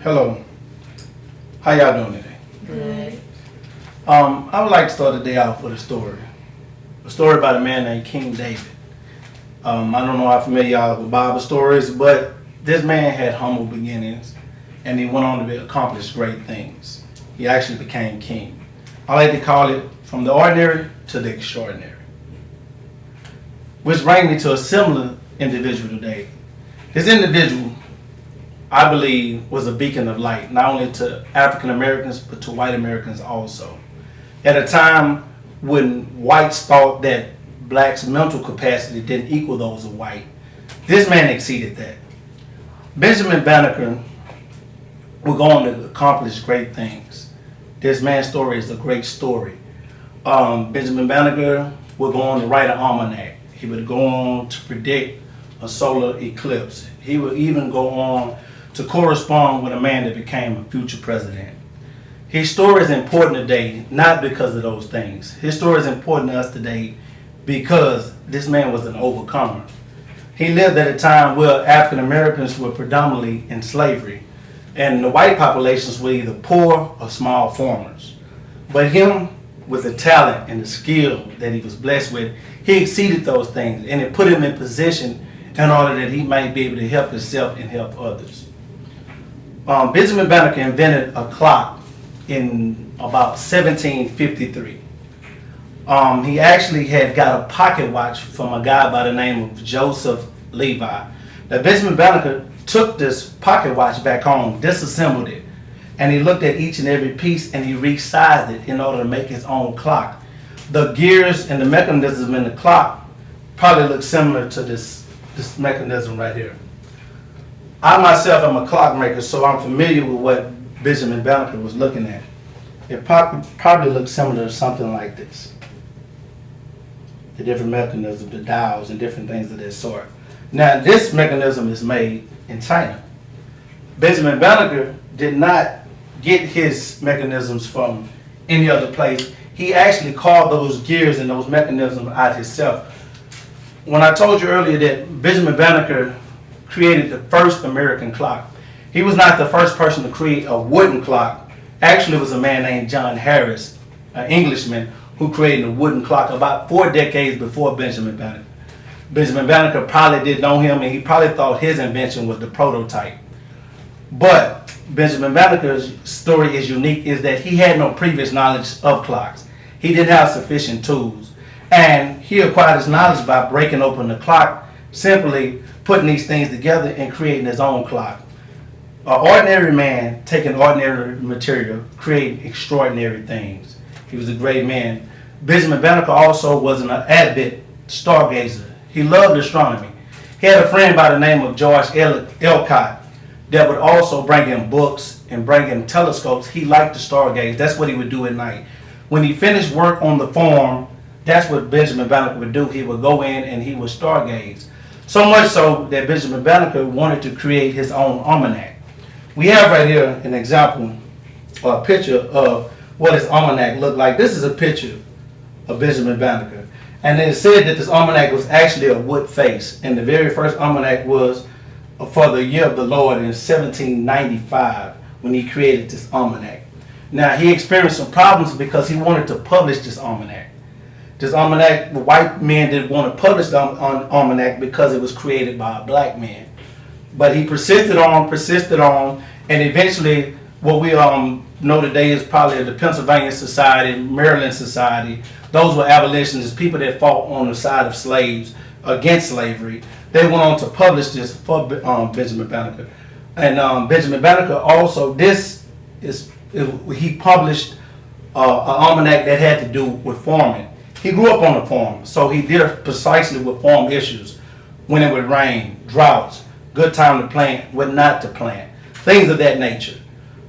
Hello. How y'all doing today? Good. I would like to start the day off with a story. A story about a man named King David. I don't know how familiar y'all are with Bible stories, but this man had humble beginnings and he went on to accomplish great things. He actually became king. I like to call it from the ordinary to the extraordinary. Which brings me to a similar individual today. This individual, I believe, was a beacon of light, not only to African Americans, but to white Americans also. At a time when whites thought that blacks' mental capacity didn't equal those of white, this man exceeded that. Benjamin Banneker would go on to accomplish great things. This man's story is a great story. Benjamin Banneker would go on to write an almanac. He would go on to predict a solar eclipse. He would even go on to correspond with a man that became a future president. His story is important today, not because of those things. His story is important to us today because this man was an overcomer. He lived at a time where African Americans were predominantly in slavery, and the white populations were either poor or small farmers. But him, with the talent and the skill that he was blessed with, he exceeded those things, and it put him in position in order that he might be able to help himself and help others. Benjamin Banneker invented a clock in about 1753. He actually had got a pocket watch from a guy by the name of Joseph Levi. Now Benjamin Banneker took this pocket watch back home, disassembled it, and he looked at each and every piece and he resized it in order to make his own clock. The gears and the mechanism in the clock probably look similar to this mechanism right here. I myself am a clockmaker, so I'm familiar with what Benjamin Banneker was looking at. It probably looks similar to something like this. The different mechanisms, the dials, and different things of that sort. Now, this mechanism is made in China. Benjamin Banneker did not get his mechanisms from any other place. He actually carved those gears and those mechanisms out himself. When I told you earlier that Benjamin Banneker created the first American clock, he was not the first person to create a wooden clock. Actually, it was a man named John Harris, an Englishman, who created a wooden clock about 4 decades before Benjamin Banneker. Benjamin Banneker probably didn't know him, and he probably thought his invention was the prototype. But Benjamin Banneker's story is unique, is that he had no previous knowledge of clocks. He didn't have sufficient tools. And he acquired his knowledge by breaking open the clock, simply putting these things together and creating his own clock. An ordinary man taking ordinary material, creating extraordinary things. He was a great man. Benjamin Banneker also was an avid stargazer. He loved astronomy. He had a friend by the name of George Elcott that would also bring him books and bring him telescopes. He liked to stargaze. That's what he would do at night. When he finished work on the farm, that's what Benjamin Banneker would do. He would go in and he would stargaze. So much so that Benjamin Banneker wanted to create his own almanac. We have right here an example or a picture of what his almanac looked like. This is a picture of Benjamin Banneker. And it said that this almanac was actually a wood face. And the very first almanac was for the year of the Lord in 1795 when he created this almanac. Now he experienced some problems because he wanted to publish this almanac. This almanac, the white men didn't want to publish the almanac because it was created by a black man. But he persisted on, and eventually what we know today is probably the Pennsylvania Society, Maryland Society. Those were abolitionists, people that fought on the side of slaves against slavery. They went on to publish this for Benjamin Banneker. And Benjamin Banneker also, he published an almanac that had to do with farming. He grew up on a farm, so he did precisely with farm issues. When it would rain, droughts, good time to plant, when not to plant, things of that nature.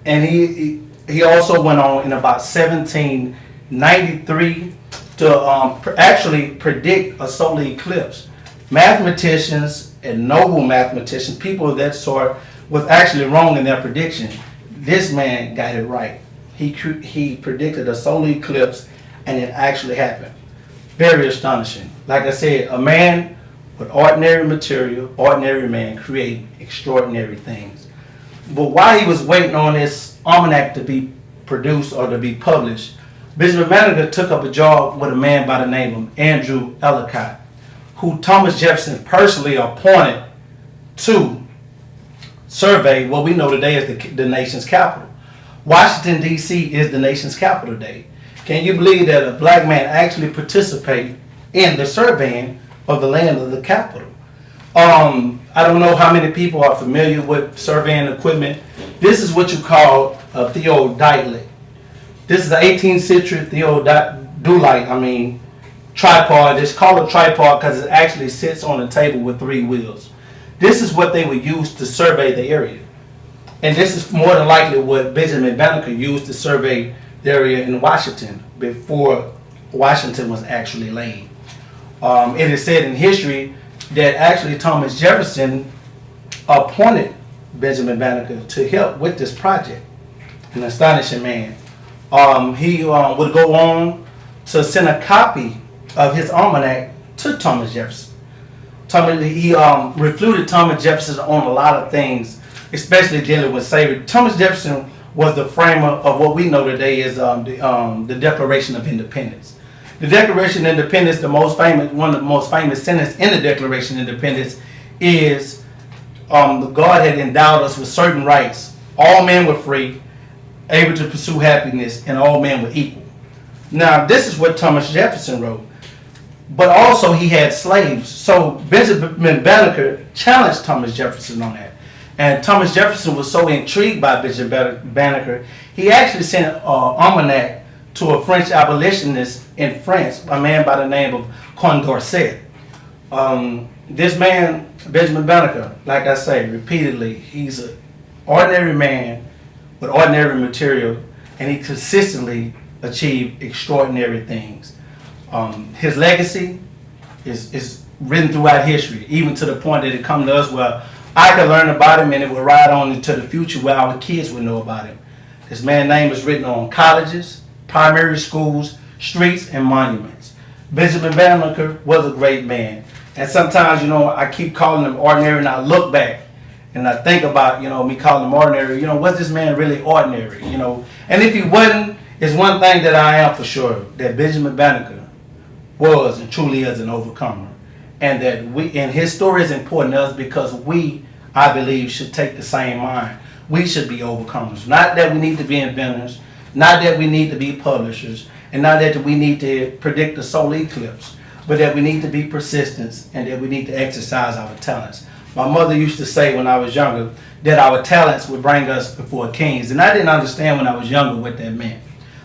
And he also went on in about 1793 to actually predict a solar eclipse. Mathematicians and noble mathematicians, people of that sort, was actually wrong in their prediction. This man got it right. He predicted a solar eclipse, and it actually happened. Very astonishing. Like I said, a man with ordinary material, ordinary man, create extraordinary things. But while he was waiting on this almanac to be produced or to be published, Benjamin Banneker took up a job with a man by the name of Andrew Ellicott, who Thomas Jefferson personally appointed to survey what we know today as the nation's capital. Washington, D.C. is the nation's capital today. Can you believe that a black man actually participated in the surveying of the land of the capital? I don't know how many people are familiar with surveying equipment. This is what you call a theodolite. This is the 18th century theodolite, tripod. It's called a tripod because it actually sits on a table with 3 wheels. This is what they would use to survey the area. And this is more than likely what Benjamin Banneker used to survey the area in Washington before Washington was actually laid. It is said in history that actually Thomas Jefferson appointed Benjamin Banneker to help with this project. An astonishing man. He would go on to send a copy of his almanac to Thomas Jefferson. He refuted Thomas Jefferson on a lot of things, especially dealing with slavery. Thomas Jefferson was the framer of what we know today as the Declaration of Independence. The Declaration of Independence, one of the most famous sentences in the Declaration of Independence is God had endowed us with certain rights. All men were free, able to pursue happiness, and all men were equal. Now, this is what Thomas Jefferson wrote. But also he had slaves. So Benjamin Banneker challenged Thomas Jefferson on that. And Thomas Jefferson was so intrigued by Benjamin Banneker, he actually sent an almanac to a French abolitionist in France, a man by the name of Condorcet. This man, Benjamin Banneker, like I say repeatedly, he's an ordinary man with ordinary material, and he consistently achieved extraordinary things. His legacy is written throughout history, even to the point that it comes to us where I could learn about him and it will ride on into the future where our kids will know about him. This man's name is written on colleges, primary schools, streets, and monuments. Benjamin Banneker was a great man. And sometimes, I keep calling him ordinary, and I look back and I think about, me calling him ordinary. Was this man really ordinary? And if he wasn't, it's one thing that I am for sure, that Benjamin Banneker was and truly is an overcomer. And that and his story is important to us because we, I believe, should take the same mind. We should be overcomers. Not that we need to be inventors, not that we need to be publishers, and not that we need to predict the solar eclipse, but that we need to be persistent and that we need to exercise our talents. My mother used to say when I was younger that our talents would bring us before kings. And I didn't understand when I was younger what that meant.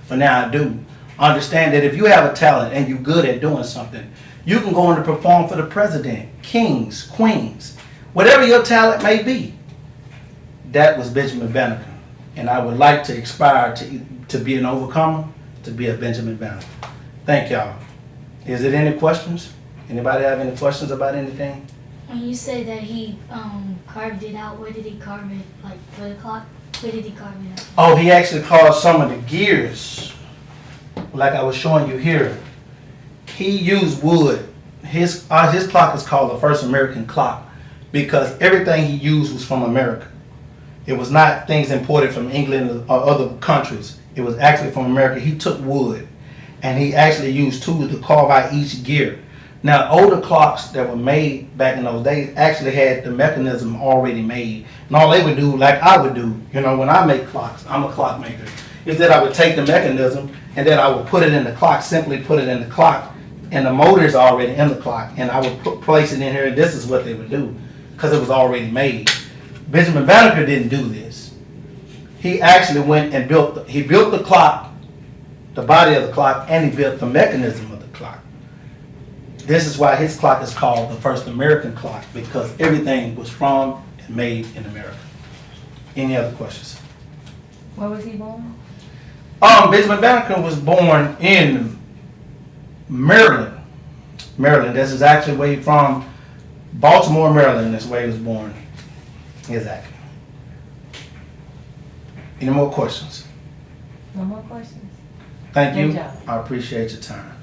But now I do. Understand that if you have a talent and you're good at doing something, you can go on to perform for the president, kings, queens, whatever your talent may be. That was Benjamin Banneker. And I would like to aspire to be an overcomer, to be a Benjamin Banneker. Thank y'all. Is there any questions? Anybody have any questions about anything? When you say that he carved it out, where did he carve it? Like for the clock? Where did he carve it out? Oh, he actually carved some of the gears, like I was showing you here. He used wood. His clock is called the first American clock because everything he used was from America. It was not things imported from England or other countries. It was actually from America. He took wood and he actually used tools to carve out each gear. Now, older clocks that were made back in those days actually had the mechanism already made. And all they would do, like I would do, when I make clocks, I'm a clock maker, is that I would take the mechanism and then I would put it in the clock, simply put it in the clock, and the motor is already in the clock, and I would place it in here, and this is what they would do, because it was already made. Benjamin Banneker didn't do this. He actually went and built the clock, the body of the clock, and he built the mechanism of the clock. This is why his clock is called the first American clock, because everything was from and made in America. Any other questions? Where was he born? Benjamin Banneker was born in Maryland. Maryland. This is actually where he's from. Baltimore, Maryland. That's where he was born. Exactly. Any more questions? No more questions. Thank you. Good job. I appreciate your time.